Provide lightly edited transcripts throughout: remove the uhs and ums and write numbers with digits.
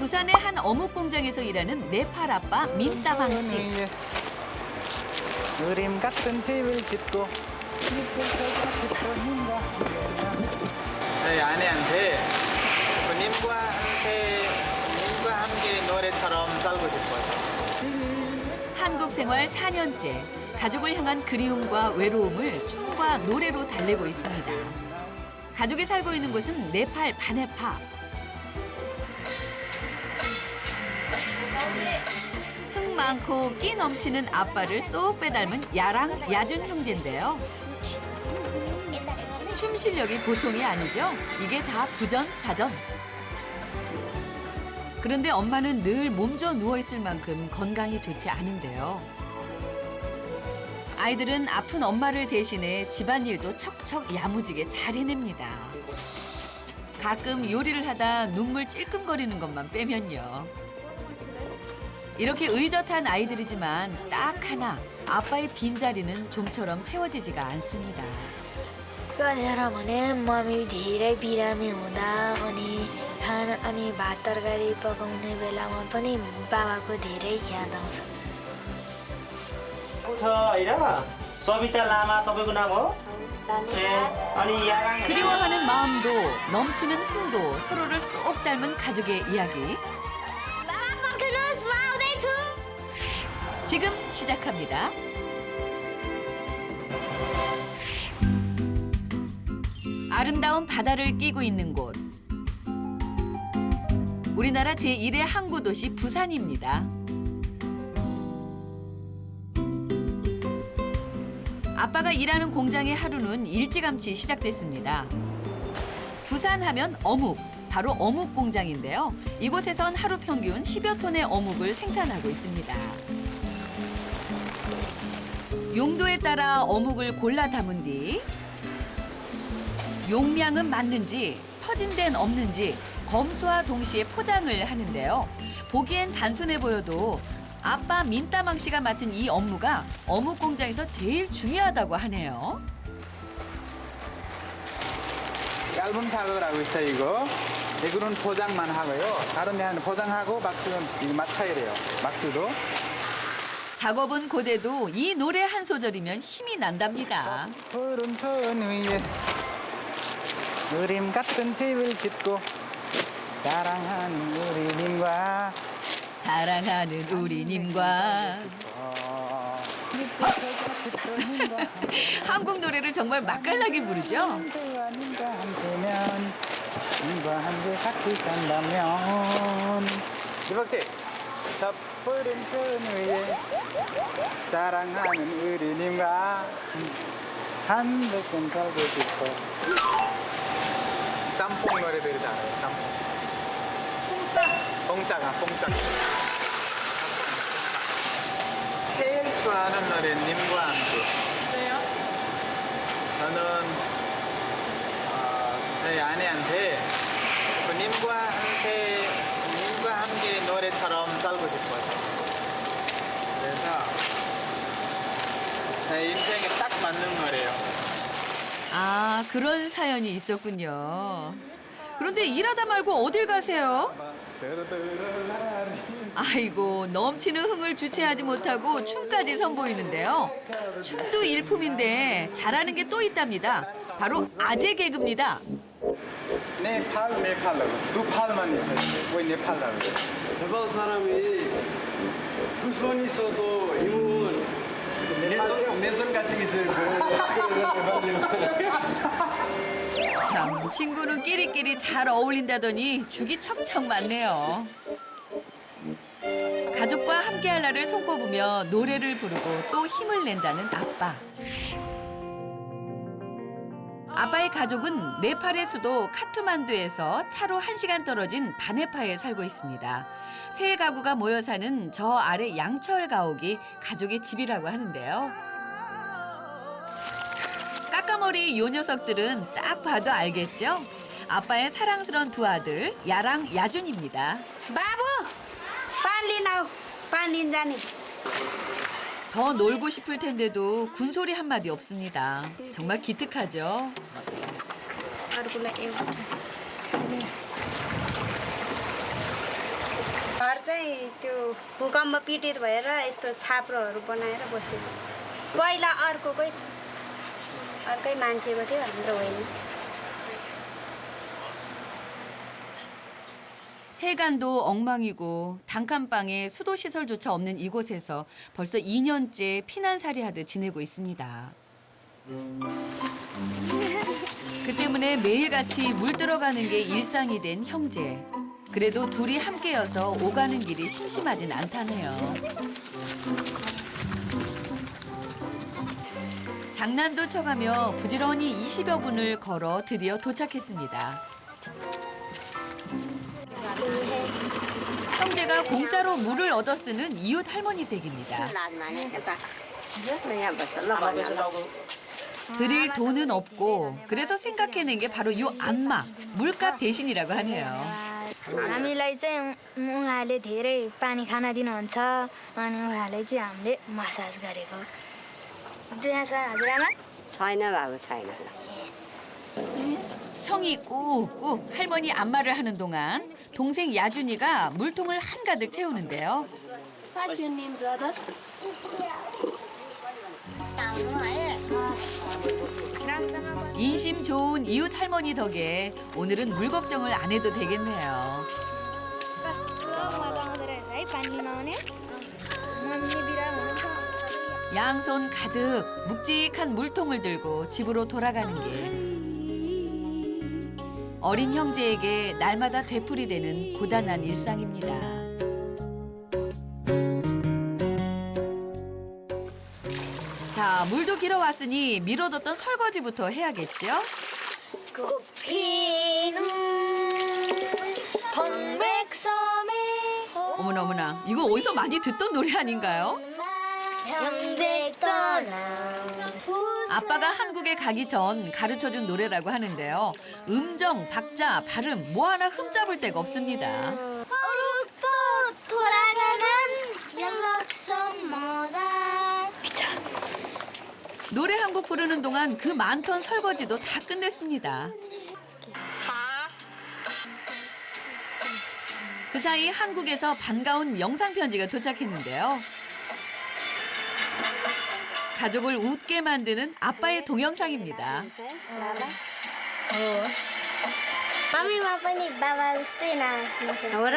부산의 한 어묵 공장에서 일하는 네팔 아빠 민따망 씨. 그림 같은 집을 짓고 저희 아내한테 님과 함께 노래처럼 살고 싶어서. 한국 생활 4년째 가족을 향한 그리움과 외로움을 춤과 노래로 달래고 있습니다. 가족이 살고 있는 곳은 네팔 바네파. 흥 많고 끼 넘치는 아빠를 쏙 빼닮은 야랑 야준 형제인데요. 춤 실력이 보통이 아니죠. 이게 다 부전자전. 그런데 엄마는 늘 몸져 누워있을 만큼 건강이 좋지 않은데요. 아이들은 아픈 엄마를 대신해 집안일도 척척 야무지게 잘 해냅니다. 가끔 요리를 하다 눈물 찔끔거리는 것만 빼면요. 이렇게 의젓한 아이들이지만 딱 하나 아빠의 빈자리는 좀처럼 채워지지가 않습니다. कतिखेर भने मम्मी धेरै बिरामी हुँदा खाना अनि भात तरकारी पकाउने बेलामा पनि बाबाको धेरै याद आउँछ। छ होइन सविता लामा तपाईँको नाम हो? अनि या랑 그리워하는 마음도 넘치는 흥도 서로를 쏙 닮은 가족의 이야기. बाबा पर्खनुहोस्, म आउँदैछु। 지금 시작합니다. 아름다운 바다를 끼고 있는 곳. 우리나라 제1의 항구 도시 부산입니다. 아빠가 일하는 공장의 하루는 일찌감치 시작됐습니다. 부산 하면 어묵, 바로 어묵 공장인데요. 이곳에선 하루 평균 10여 톤의 어묵을 생산하고 있습니다. 용도에 따라 어묵을 골라 담은 뒤 용량은 맞는지 터진 데는 없는지 검수와 동시에 포장을 하는데요. 보기엔 단순해 보여도 아빠 민따망 씨가 맡은 이 업무가 어묵 공장에서 제일 중요하다고 하네요. 얇은 작업을 하고 있어요, 이거. 이거는 포장만 하고요. 다른 데는 포장하고 막수는 맞춰야 돼요. 막수도. 작업은 고돼도 이 노래 한 소절이면 힘이 난답니다. 푸른 천 위에 그림 같은 집을 짓고 사랑하는 우리님과 사랑하는 우리님과 한국 노래를 정말 맛깔나게 부르죠. 님과 함께면 님과 함께 같이 산다면 이박씨 저 푸른 천 위에 사랑하는 우리님과 한백년 살고 싶어. 짬뽕 노래들이 알아요. 짬뽕. 뽕짝. 제일 좋아하는 노래 님과 함께. 왜요? 저는 저희 아내한테 님과 함께 노래처럼 살고 싶어서. 그래서 제 인생에 딱 맞는 노래예요. 아, 그런 사연이 있었군요. 그런데 일하다 말고 어딜 가세요? 아이고, 넘치는 흥을 주체하지 못하고 춤까지 선보이는데요. 춤도 일품인데 잘하는 게 또 있답니다. 바로 아재 개그입니다. 네팔라고. 두 팔만 있어요. 왜 네팔라고? 네팔 사람이 두 손 있어도 힘은 내손 같은 있어요. 그래서 참, 친구는 끼리끼리 잘 어울린다더니 죽이 척척 많네요. 가족과 함께할 날을 손꼽으며 노래를 부르고 또 힘을 낸다는 아빠. 아빠의 가족은 네팔의 수도 카트만두에서 차로 1시간 떨어진 바네파에 살고 있습니다. 세 가구가 모여 사는 저 아래 양철 가옥이 가족의 집이라고 하는데요. 까까머리 요 녀석들은 딱 봐도 알겠죠? 아빠의 사랑스러운 두 아들 야랑 야준입니다. बाबु पानी लिन पानी जाने। 더 놀고 싶을 텐데도 군소리 한마디 없습니다. 정말 기특하죠? अरूको लागि एउटा चाहिँ त्यो भूकम्प पीडित भएर यस्तो छाप्रोहरू बनाएर बस्यो पहिला अर्कै मान्छेको थियो हाम्रो होइन 세간도 엉망이고 단칸방에 수도 시설조차 없는 이곳에서 벌써 2년째 피난살이 하듯 지내고 있습니다. 그 때문에 매일같이 물 들어가는 게 일상이 된 형제. 그래도 둘이 함께여서 오가는 길이 심심하진 않다네요. 장난도 쳐가며 부지런히 20여 분을 걸어 드디어 도착했습니다. 형제가 공짜로 물을 얻어 쓰는 이웃 할머니 댁입니다. 드릴 돈은 없고 그래서 생각해낸 게 바로 요 안마, 물값 대신이라고 하네요. हामीलाई चाहिँ उहाँले धेरै पानी खान दिनुहुन्छ अनि उहाँले चाहिँ हामीले मसाज गरेको त्यहाँ छ हजुरआमा छैन बाबु छैन 형이 꾹꾹 할머니 안마를 하는 동안 동생 야준이가 물통을 한가득 채우는데요. 인심 좋은 이웃 할머니 덕에 오늘은 물 걱정을 안 해도 되겠네요. कस्तो मजा आउँदो रहेछ है पानी नुहाउने मम्मी बिरा हुनुहुन्छ 양손 가득 묵직한 물통을 들고 집으로 돌아가는 길. 어린 형제에게 날마다 되풀이되는 고단한 일상입니다. 자, 물도 길어왔으니 미뤄뒀던 설거지부터 해야겠죠? 꽃피는 동백섬에 어머나 어머나, 이거 어디서 많이 듣던 노래 아닌가요? 형제 떠나 아빠가 한국에 가기 전 가르쳐준 노래라고 하는데요. 음정, 박자, 발음 뭐 하나 흠잡을 데가 없습니다. 어룩도 돌아가는 연락선마다 미쳐 노래 한 곡 부르는 동안 그 많던 설거지도 다 끝냈습니다. 그 사이 한국에서 반가운 영상편지가 도착했는데요. 가족을 웃게 만드는 아빠의 동영상입니다. मम्मीमा पनि बाबा जस्तै नाच्नु हो र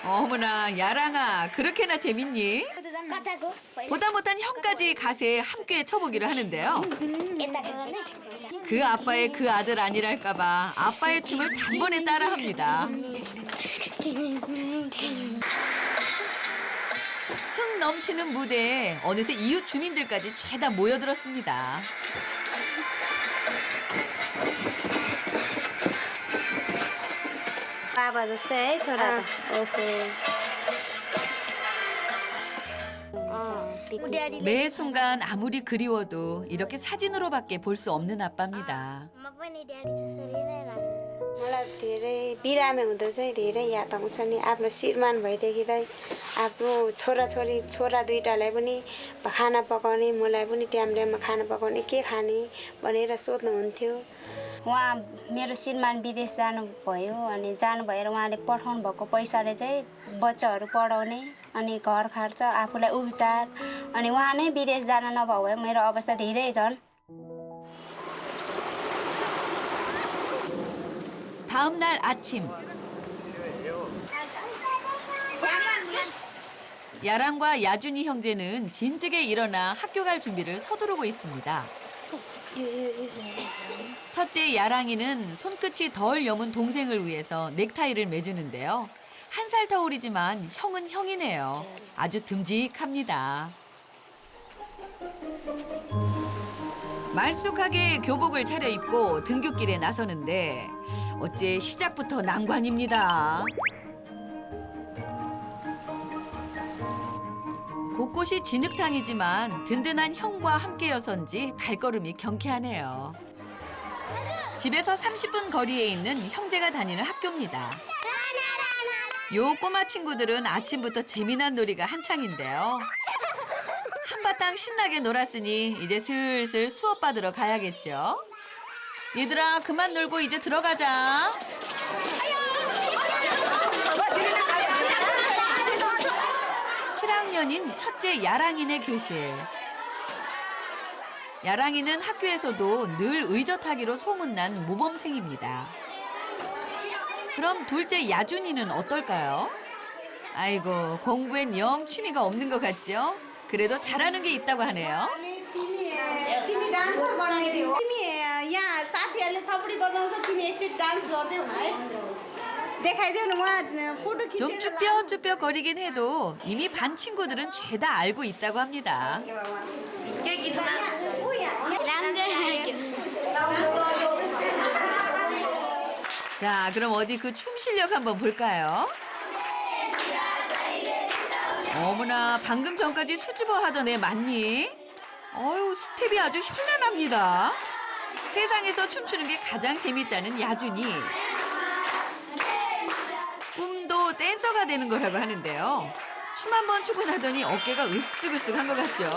어머나 야랑아, 그렇게나 재밌니? कताको 보다 못한 형까지 가세에 함께 쳐보기로 하는데요. यताको गर्ने 그 아빠의 그 아들 아니랄까봐 아빠의 춤을 단번에 따라합니다. 흥 넘치는 무대에 어느새 이웃 주민들까지 죄다 모여들었습니다. बाबा जस्तै है छोरा त 매 순간 아무리 그리워도 이렇게 사진으로밖에 볼 수 없는 아빠입니다. म पनि ड्याडी जसरी नै लाग्छ मलाई धेरै बिरामी हुँदा चाहिँ धेरै याद आउँछ नि आफ्नो श्रीमान भइदेखिलाई आफ्नो छोरा दुईटालाई पनि खाना पकाउने मलाई पनि टाइम टाइममा खाना पकाउने के खाने भनेर सोध्नुहुन्थ्यो उहाँ मेरो श्रीमान विदेश जानुभयो अनि जानु भएर उहाँले पठाउनु भएको पैसाले चाहिँ बच्चाहरू पढाउने अनि घर खर्च आफूलाई उपचार अनि उहाँ नै विदेश जान नभए भए मेरो अवस्था धेरै झन् 다음 날 아침 야랑과 야준이 형제는 진즉에 일어나 학교 갈 준비를 서두르고 있습니다. 첫째 야랑이는 손끝이 덜 여문 동생을 위해서 넥타이를 매주는데요. 한 살 터울이지만 형은 형이네요. 아주 듬직합니다. 말쑥하게 교복을 차려입고 등굣길에 나서는데 어째 시작부터 난관입니다. 곳곳이 진흙탕이지만 든든한 형과 함께여서인지 발걸음이 경쾌하네요. 집에서 30분 거리에 있는 형제가 다니는 학교입니다. 요 꼬마 친구들은 아침부터 재미난 놀이가 한창인데요. 한바탕 신나게 놀았으니 이제 슬슬 수업 받으러 가야겠죠. 얘들아 그만 놀고 이제 들어가자. 7학년인 첫째 야랑이네 교실. 야랑이는 학교에서도 늘 의젓하기로 소문난 모범생입니다. 그럼 둘째 야준이는 어떨까요? 아이고 공부엔 영 취미가 없는 것 같죠? 그래도 잘하는 게 있다고 하네요. तिमी डान्सर बन्ने थियौ तिमी यहाँ साथीहरूले थपडी बजाउँछ तिमी एकचोटि डान्स गर्दै हुन है देखाइदेऊ न उहाँ फोटो 좀 खिचेर 쭈뼛쭈뼛거리긴 해도 이미 반 친구들은 죄다 알고 있다고 합니다. 자, 그럼 어디 그 춤 실력 한번 볼까요? 어머나, 방금 전까지 수줍어 하던 애 맞니? 어휴, 스텝이 아주 현란합니다. 세상에서 춤추는 게 가장 재밌다는 야준이. 꿈도 댄서가 되는 거라고 하는데요. 춤 한 번 추고 나더니 어깨가 으쓱으쓱한 것 같죠?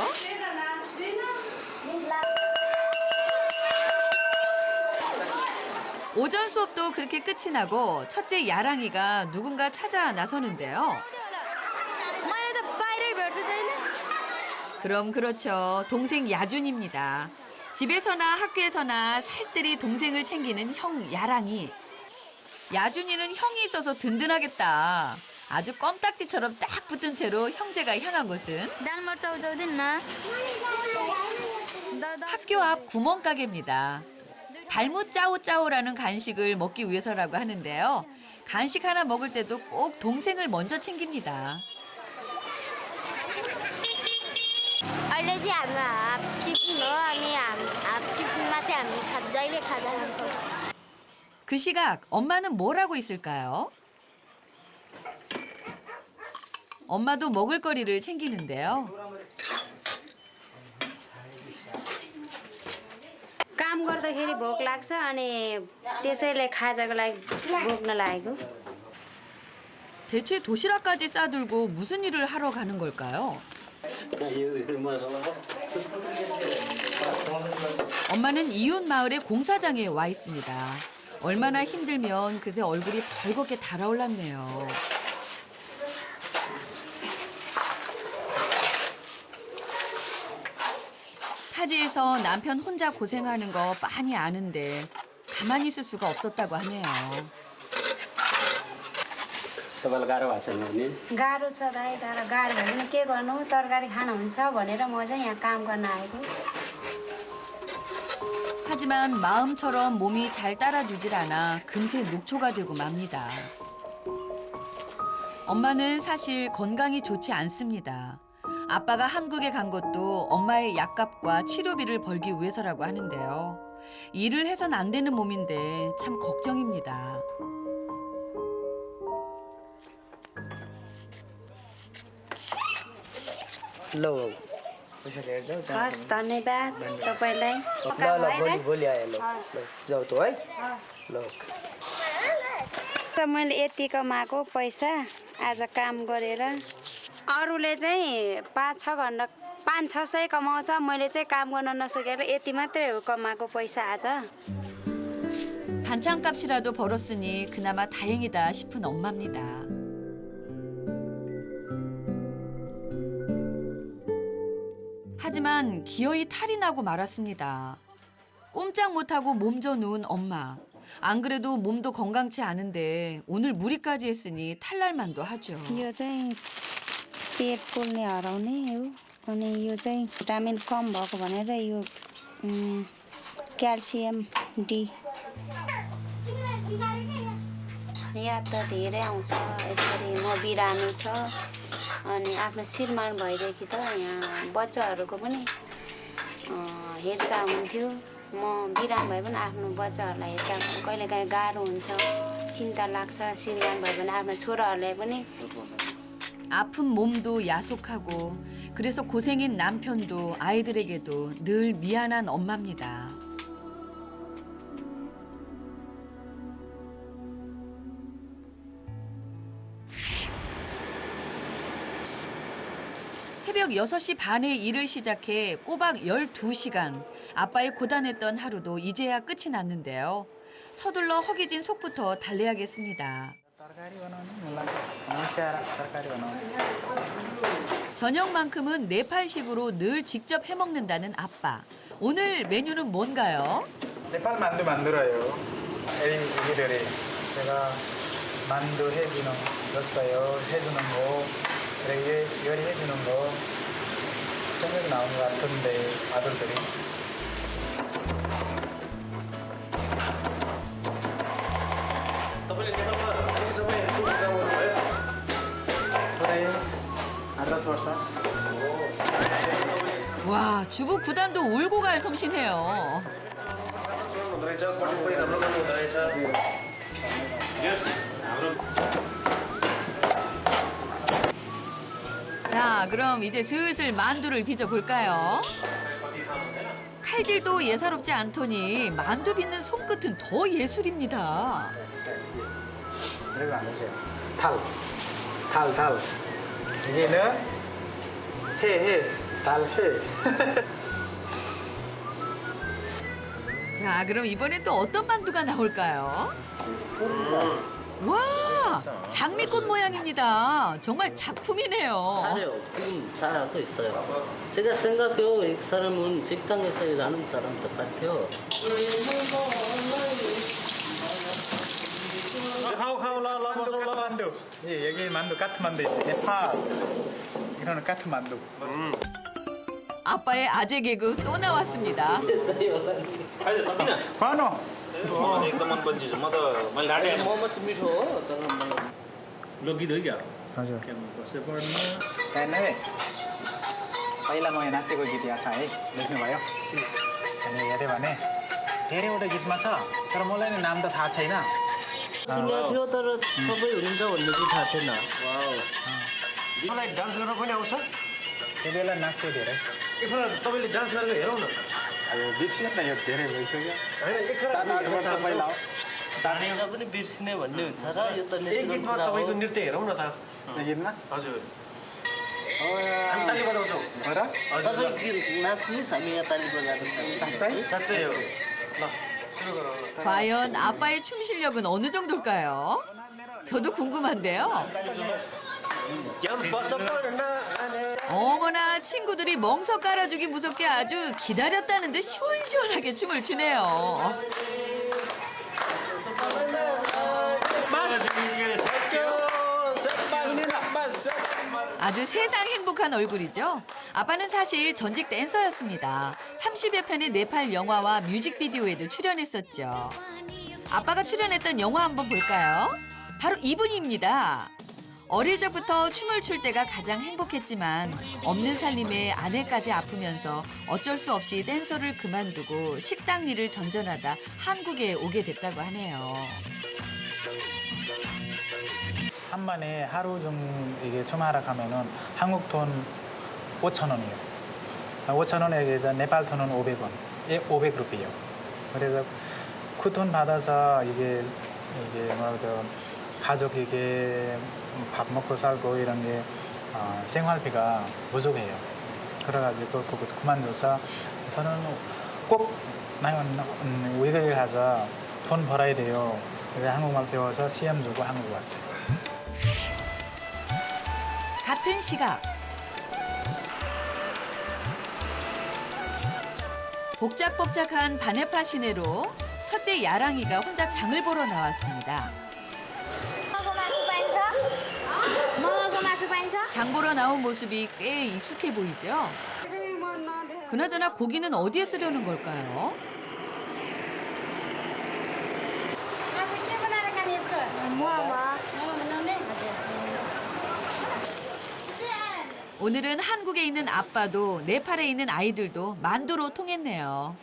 오전 수업도 그렇게 끝이 나고 첫째 야랑이가 누군가 찾아 나서는데요. 그럼 그렇죠. 동생 야준입니다. 집에서나 학교에서나 살뜰히 동생을 챙기는 형 야랑이. 야준이는 형이 있어서 든든하겠다. 아주 껌딱지처럼 딱 붙은 채로 형제가 향한 곳은 학교 앞 구멍가게입니다. 달무 짜오짜오라는 간식을 먹기 위해서라고 하는데요. 간식 하나 먹을 때도 꼭 동생을 먼저 챙깁니다. अहिले चाहिँ हाम्रो हाफ टिफिन हो अनि हाफ टिफिनमा चाहिँ हामी जहिले खाजा खान्छौँ 그 시각 엄마는 뭘 하고 있을까요? 엄마도 먹을거리를 챙기는데요. काम गर्दाखेरि भोक लाग्छ अनि त्यसैले खाजाको लागि बोक्न लागेको 대체 도시락까지 싸들고 무슨 일을 하러 가는 걸까요? 엄마는 이웃 마을의 공사장에 와 있습니다. 얼마나 힘들면 그새 얼굴이 벌겋게 달아올랐네요. 타지에서 남편 혼자 고생하는 거 빤히 아는데 가만히 있을 수가 없었다고 하네요. तपाईँलाई गाह्रो भएको छैन भने गाह्रो छ दाइ तर गाह्रो भयो भने के गर्नु तरकारी खानुहुन्छ भनेर म चाहिँ यहाँ काम गर्न आएको 하지만 마음처럼 몸이 잘 따라주질 않아 금세 녹초가 되고 맙니다. 엄마는 사실 건강이 좋지 않습니다. 아빠가 한국에 간 것도 엄마의 약값과 치료비를 벌기 위해서라고 하는데요. 일을 해선 안 되는 몸인데 참 걱정입니다. ल हस् धन्यवाद तपाईँलाई ल ल भोलि आयो ल जाऊ त है ल त मैले यति कमाएको पैसा आज काम गरेर अरूले चाहिँ 5-600 कमाउँछ मैले चाहिँ काम गर्न नसकेर यति मात्रै हो कमाएको पैसा आज 반찬값이라도 벌었으니 그나마 다행이다 싶은 엄마입니다. 하지만 기어이 탈이 나고 말았습니다. 꼼짝 못하고 몸져 누운 엄마. 안 그래도 몸도 건강치 않은데 오늘 무리까지 했으니 탈날만도 하죠. यो चाहिँ पेट पोल्ने हराउने हो अनि यो चाहिँ भिटामिन कम भएको भनेर यो क्याल्सियम डी याद त धेरै आउँछ यसरी म बिरामी छ अनि आफ्नो श्रीमान भएदेखि त यहाँ बच्चाहरूको पनि हेरचाह हुन्थ्यो म बिराम भए पनि आफ्नो बच्चाहरूलाई हेरचाह कहिलेकाहीँ गाह्रो हुन्छ चिन्ता लाग्छ श्रीमान भयो भने आफ्नो छोराहरूलाई पनि 아픈 몸도 야속하고 그래서 고생인 남편도 아이들에게도 늘 미안한 엄마입니다. 새벽 새벽 6시 반에 일을 시작해 꼬박 12시간. 아빠의 고단했던 하루도 이제야 끝이 났는데요. 서둘러 허기진 속부터 달래야겠습니다. 저녁만큼은 네팔식으로 늘 직접 해먹는다는 아빠. 오늘 메뉴는 뭔가요? 네팔 만두 만들어요. 애기들이 제가 만두 줬어요. 해주는 거, 그리고 요리해주는 거 생각이 나온 것 같은데 아들들이. 그래, 10 와, 주부 구단도 울고 갈 솜씨네요. 자, 그럼 이제 슬슬 만두를 빚어볼까요? 칼질도 예사롭지 않더니 만두 빚는 손끝은 더 예술입니다. 그리고 안 오세요. 탈. 여기는 달. 자, 그럼 이번엔 또 어떤 만두가 나올까요? 와, 장미꽃 모양입니다. 정말 작품이네요. 잘해요. 지금 잘하고 있어요. 제가 생각해요. 이 사람은 식당에서 일하는 사람 똑같아요. 만두. 예, 여기 만두 까트만두. 네팔. 이거는 까트만두. 아빠의 아재 개그 또 나왔습니다. 관호. एकदम मन पर्छ म त मैले ढाटे मोमो चाहिँ मिठो हो तर लोकिँदै क्या हजुर बसे पढ्नु त्यहाँनिर पहिला म यहाँ नाचेको गीत याद छ है लेख्नुभयो अनि हेऱ्यो भने धेरैवटा गीतमा छ तर मलाई नि नाम त थाहा छैन सुनेको थियो तर सबै हुन्छ भन्ने चाहिँ थाहा थिएन मलाई डान्स गर्न पनि आउँछ त्यति बेला नाच्थ्यो धेरै एकपल्ट तपाईँले डान्स गरेर हेरौँ न अब बिर्सियो न यो धेरै भइसक्यो होइन 7-8 वर्ष पहिला हो जानेर पनि बिर्सिने भन्ने हुन्छ र यो त एक गीतमा तपाईँको नृत्य हेरौँ न त यो गीतमा हजुर हामी ताली बजाउँछौँ हो र तपाईँ नाच्नुहोस् हामी यहाँ ताली बजाएको साँच्चै साँच्चै हो ल सुरु गरौँ ल 과연 아빠의 춤 실력은 어느 정도일까요? 저도 궁금한데요. 어머나, 친구들이 멍석 깔아주기 무섭게 아주 기다렸다는 듯 시원시원하게 춤을 추네요. 아주 세상 행복한 얼굴이죠. 아빠는 사실 전직 댄서였습니다. 30여 편의 네팔 영화와 뮤직비디오에도 출연했었죠. 아빠가 출연했던 영화 한번 볼까요? 바로 이분입니다. 어릴 적부터 춤을 출 때가 가장 행복했지만 없는 살림에 아내까지 아프면서 어쩔 수 없이 댄서를 그만두고 식당 일을 전전하다 한국에 오게 됐다고 하네요. 한 번에 하루 좀 이게 춤하러 가면은 한국 돈 5,000원이에요. 5,000원에 이제 네팔 돈은 500원. 500루피예요. 그래서 그 돈 받아서 이게 뭐라고 가족 이게 밥 먹고 살고 이런 게 생활비가 부족해요. 그래가지고 그거 그만둬서 저는 꼭 외국에 가서 돈 벌어야 돼요. 그래서 한국말 배워서 시험 주고 한국 왔어요. 같은 시각 복작복작한 바네파 시내로 첫째 야랑이가 혼자 장을 보러 나왔습니다. 장 보러 나온 모습이 꽤 익숙해 보이죠? 그나저나 고기는 어디에 쓰려는 걸까요? 오늘은 한국에 있는 아빠도 네팔에 있는 아이들도 만두로 통했네요.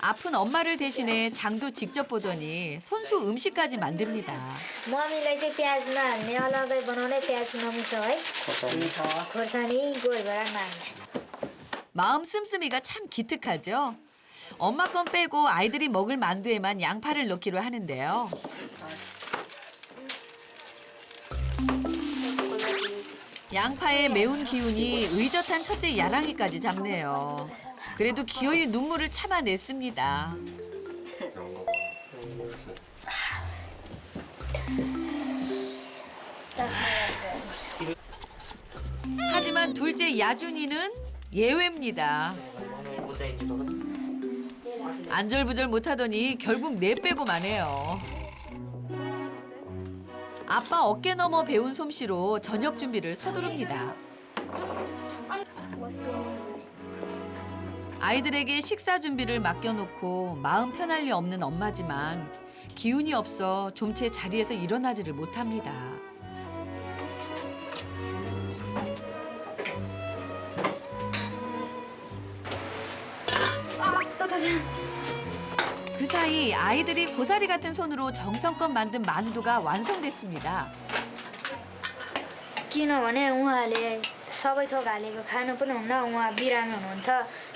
아픈 엄마를 대신해 장도 직접 보더니 손수 음식까지 만듭니다. मम्मीलाई चाहिँ प्याज नहाल्ने अलग्गै बनाउने प्याज नमुछ है खोर्सानी गोलभेडा नहाल्ने 마음 씀씀이가 참 기특하죠. 엄마 건 빼고 아이들이 먹을 만두에만 양파를 넣기로 하는데요. 양파의 매운 기운이 의젓한 첫째 야랑이까지 잡네요. 그래도 기어이 눈물을 참아냈습니다. 하지만 둘째 야준이는 예외입니다. 안절부절 못하더니 결국 내빼고 마네요. 아빠 어깨 너머 배운 솜씨로 저녁 준비를 서두릅니다. 아이들에게 식사 준비를 맡겨놓고 마음 편할 리 없는 엄마지만 기운이 없어 좀채 자리에서 일어나지를 못합니다. 그 사이 아이들이 고사리 같은 손으로 정성껏 만든 만두가 완성됐습니다. किनभने उहाँले सबै थोक हालेको खानु पनि हुन्न उहाँ बिरामी हुनुहुन्छ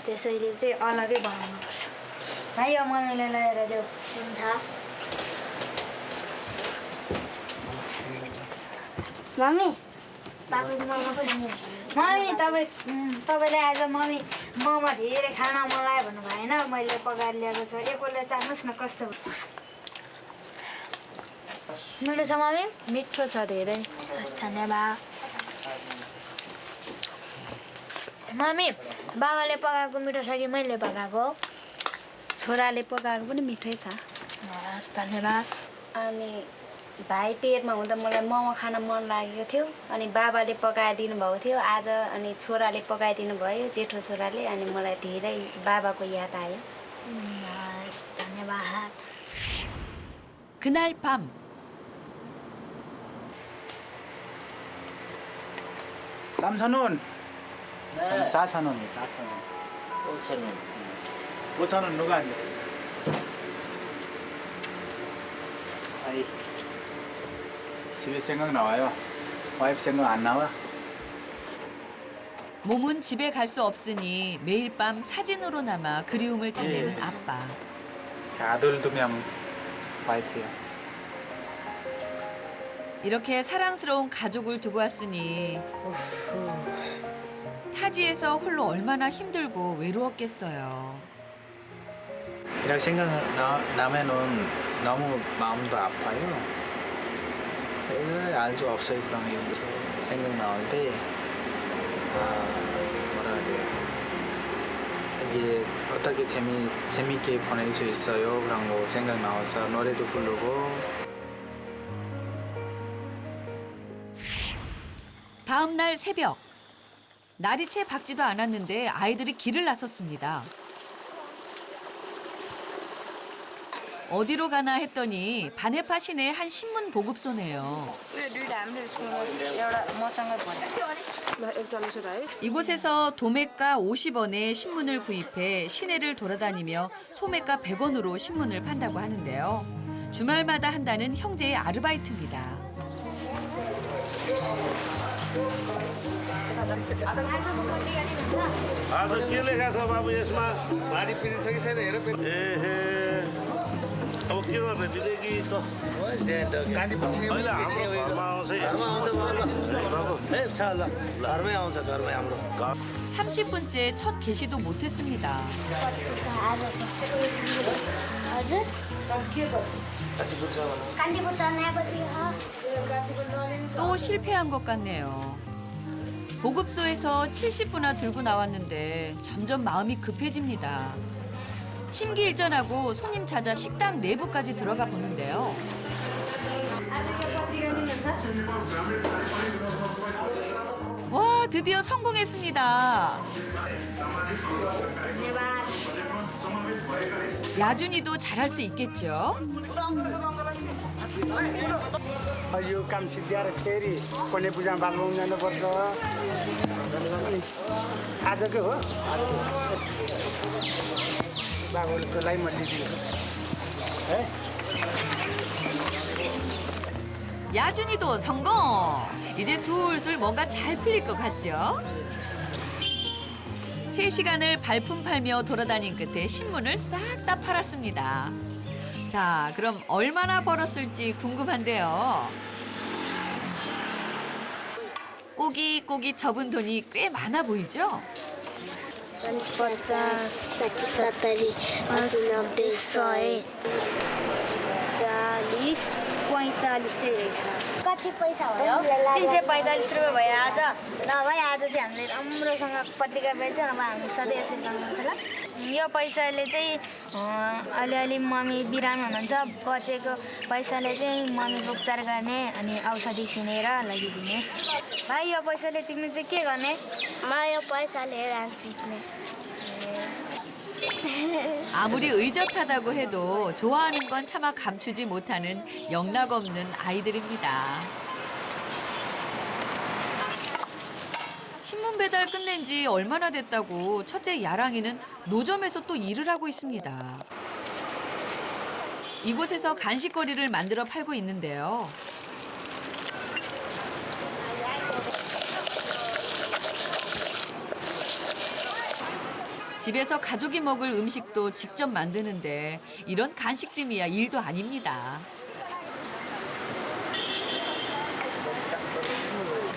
त्यसैले चाहिँ अलगै बनाउनुपर्छ भाइ यो मम्मीले ल्याएर देऊ हुन्छ मम्मी तपाईँ मोमो पनि मम्मी तपाईँले आज मम्मी मोमो धेरै खान मन लाग्यो भन्नु भएन मैले पकाएर ल्याएको छ एकपल्ट चाख्नुहोस् न कस्तो मिठो छ मम्मी मिठो छ धेरै हस् धन्यवाद मम्मी बाबाले पकाएको मिठो छ कि मैले पकाएको छोराले पकाएको पनि मिठै छ हस् धन्यवाद अनि भाइ पेटमा हुँदा मलाई मोमो खान मन लागेको थियो अनि बाबाले पकाइदिनु भएको थियो आज अनि छोराले पकाइदिनु भयो जेठो छोराले अनि मलाई धेरै बाबाको याद आयो हस् धन्यवाद 그날 밤 삼천원. 네. 4,000원이에요. 4,000원. 5,000원. 5,000원 누가 안 돼? 아이. 집에 생각 나와요. 와이프 생각 안 나와? 몸은 집에 갈 수 없으니 매일 밤 사진으로나마 그리움을 달래는 예. 아빠. 아들 2명 와이프요. 이렇게 사랑스러운 가족을 두고 왔으니 타지에서 홀로 얼마나 힘들고 외로웠겠어요. 이렇게 생각 나면은 너무 마음도 아파요. 그래서 알 수 없어요. 그런 생각 나올 때 뭐라 해야 돼요? 이게 어떻게 재밌게 보낼 수 있어요? 그런 거 생각 나와서 노래도 부르고. 다음 날 새벽. 날이 채 밝지도 않았는데 아이들이 길을 나섰습니다. 어디로 가나 했더니 반해파 시내 한 신문 보급소네요. 이곳에서 도매가 50원에 신문을 구입해 시내를 돌아다니며 소매가 100원으로 신문을 판다고 하는데요. 주말마다 한다는 형제의 아르바이트입니다. के लेखा छ बाबु यसमा भारी पिरी छ कि छैन हेर अब के गर्ने दिने कि त घरमा आउँछ घरमै आउँछ घरमै हाम्रो 30분째 첫 개시도 못했습니다. हजुर 또 실패한 것 같네요. 보급소에서 70부나 들고 나왔는데 점점 마음이 급해집니다. 심기일전하고 손님 찾아 식당 내부까지 들어가 보는데요. 와, 드디어 성공했습니다. 야준이도 잘할 수 있겠죠? यो काम सिद्ध्याएर फेरि कुनै पूजामा बालबाउ जानुपर्छ आजकै हो बाबुले त्यसलाई म दिइदिन्छु है 야준이도 성공! 이제 술술 뭔가 잘 풀릴 것 같죠? 3시간을 발품 팔며 돌아다닌 끝에 신문을 싹 다 팔았습니다. 자, 그럼 얼마나 벌었을지 궁금한데요. 꼬깃꼬깃 접은 돈이 꽤 많아 보이죠? 40, 50, 60, 70, 80, 90, 100, 40, 45 चाहिँ रहेछ। कति पैसा भयो? 345 रुपियाँ भयो आज। नभए आज चाहिँ हामीले राम्रोसँग पत्रिका बेच्यो। अब हामी सधैँ यसरी गर्नुपर्छ ल। यो पैसाले चाहिँ अलिअलि मम्मी बिरामी हुनुहुन्छ। बचेको पैसाले चाहिँ मम्मीको उपचार गर्ने अनि औषधि किनेर लगिदिने। भाइ यो पैसाले तिमीले चाहिँ के गर्ने? म यो पैसाले डान्स सिक्ने। 아무리 의젓하다고 해도 좋아하는 건 차마 감추지 못하는 영락없는 아이들입니다. 신문 배달 끝낸 지 얼마나 됐다고 첫째 야랑이는 노점에서 또 일을 하고 있습니다. 이곳에서 간식거리를 만들어 팔고 있는데요. 집에서 가족이 먹을 음식도 직접 만드는데 이런 간식쯤이야 일도 아닙니다.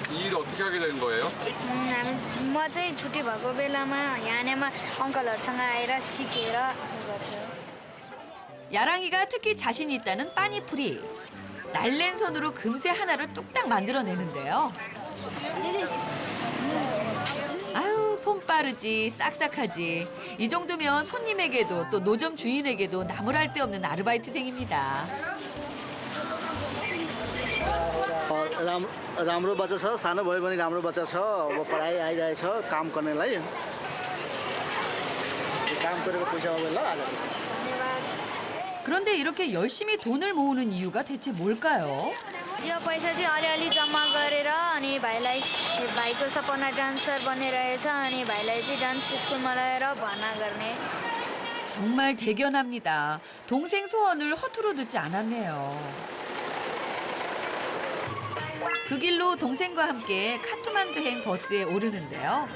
이 일 어떻게 하게 된 거예요? म चाहिँ छुट्टी भएको बेलामा यहाँनेमा अङ्कलहरूसँग आएर सिकेर गर्छु। 야랑이가 특히 자신 있다는 빠니풀이. 날랜 손으로 금세 하나를 뚝딱 만들어내는데요. 아유, 손 빠르지, 싹싹하지. 이 정도면 손님에게도 또 노점 주인에게도 나무랄 데 없는 아르바이트생입니다. राम्रो बच्चा छ सानो भयो भने राम्रो बच्चा छ अब पढाइ आइरहेछ काम गर्नेलाई काम गरेको पैसा हो ल आज 그런데 이렇게 열심히 돈을 모으는 이유가 대체 뭘까요? यो पैसा चाहिँ अलिअलि जम्मा गरेर अनि भाइलाई भाइको सपना डान्सर बन्ने रहेछ अनि भाइलाई चाहिँ डान्स स्कुलमा लगेर भर्ना गर्ने। 정말 대견합니다. 동생 소원을 허투루 듣지 않았네요. 그 길로 동생과 함께 카트만두행 버스에 오르는데요.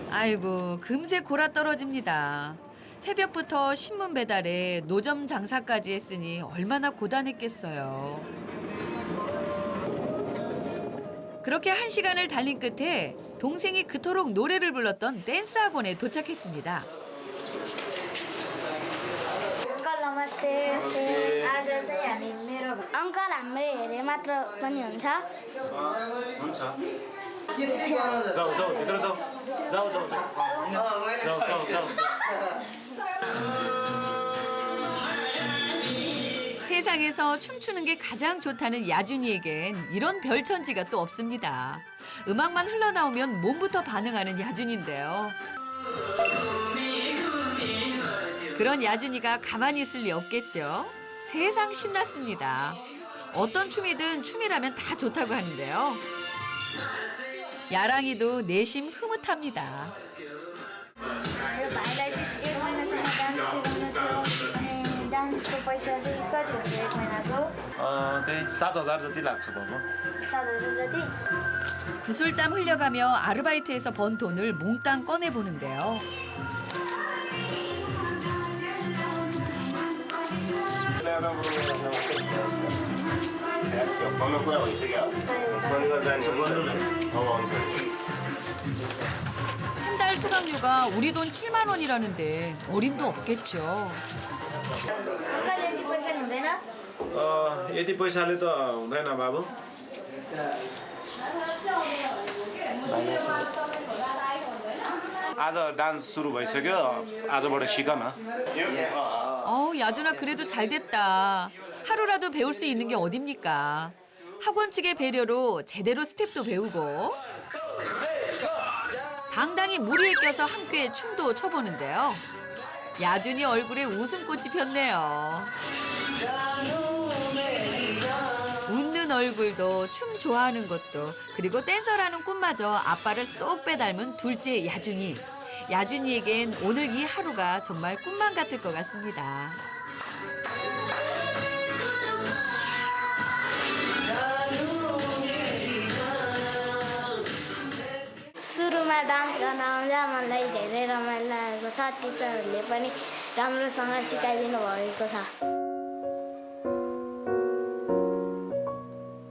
아이고, 금세 골아 떨어집니다. 새벽부터 신문 배달에 노점 장사까지 했으니 얼마나 고단했겠어요. 그렇게 1시간을 달린 끝에 동생이 그토록 노래를 불렀던 댄스 학원에 도착했습니다. अङ्कल नमस्ते। आज चाहिँ हामी मेरो अङ्कल हाम्रो हेरे मात्र पनि हुन्छ? हुन्छ जाऊ जाऊ भित्र जाऊ जाऊ जाऊ जाऊ जाऊ जाऊ 세상에서 춤추는 게 가장 좋다는 야준이에겐 이런 별천지가 또 없습니다. 음악만 흘러나오면 몸부터 반응하는 야준인데요. 그런 야준이가 가만히 있을 리 없겠죠. 세상 신났습니다. 어떤 춤이든 춤이라면 다 좋다고 하는데요. 야랑이도 내심 흐뭇합니다. भाइलाई चाहिँ 1 महिनासम्म डान्स सिकाउनु थियो अनि डान्सको पैसा चाहिँ कति हुन्छ 1 महिनाको? त्यही 7,000 जति लाग्छ बाबु। 7,000 जति? 구슬땀 흘려가며 아르바이트에서 번 돈을 몽땅 꺼내보는데요. 한 달 수강료가 우리 돈 7만 원이라는데 어림도 없겠죠. अङ्कल यति पैसा हुँदैन? यति पैसाले त हुँदैन बाबु। आज डान्स सुरु भइसक्यो आजबाट सिक न। 야준아 그래도 잘 됐다. 하루라도 배울 수 있는 게 어딥니까? 학원 측의 배려로 제대로 스텝도 배우고 당당히 무리에 껴서 함께 춤도 춰보는데요. 야준이 얼굴에 웃음꽃이 폈네요. 웃는 얼굴도 춤 좋아하는 것도 그리고 댄서라는 꿈마저 아빠를 쏙 빼닮은 둘째 야준이. 야준이에겐 오늘 이 하루가 정말 꿈만 같을 것 같습니다. गर्न आउँदा मलाई धेरै रमाइलो लागेको छ टिचरहरूले पनि राम्रोसँग सिकाइदिनु भएको छ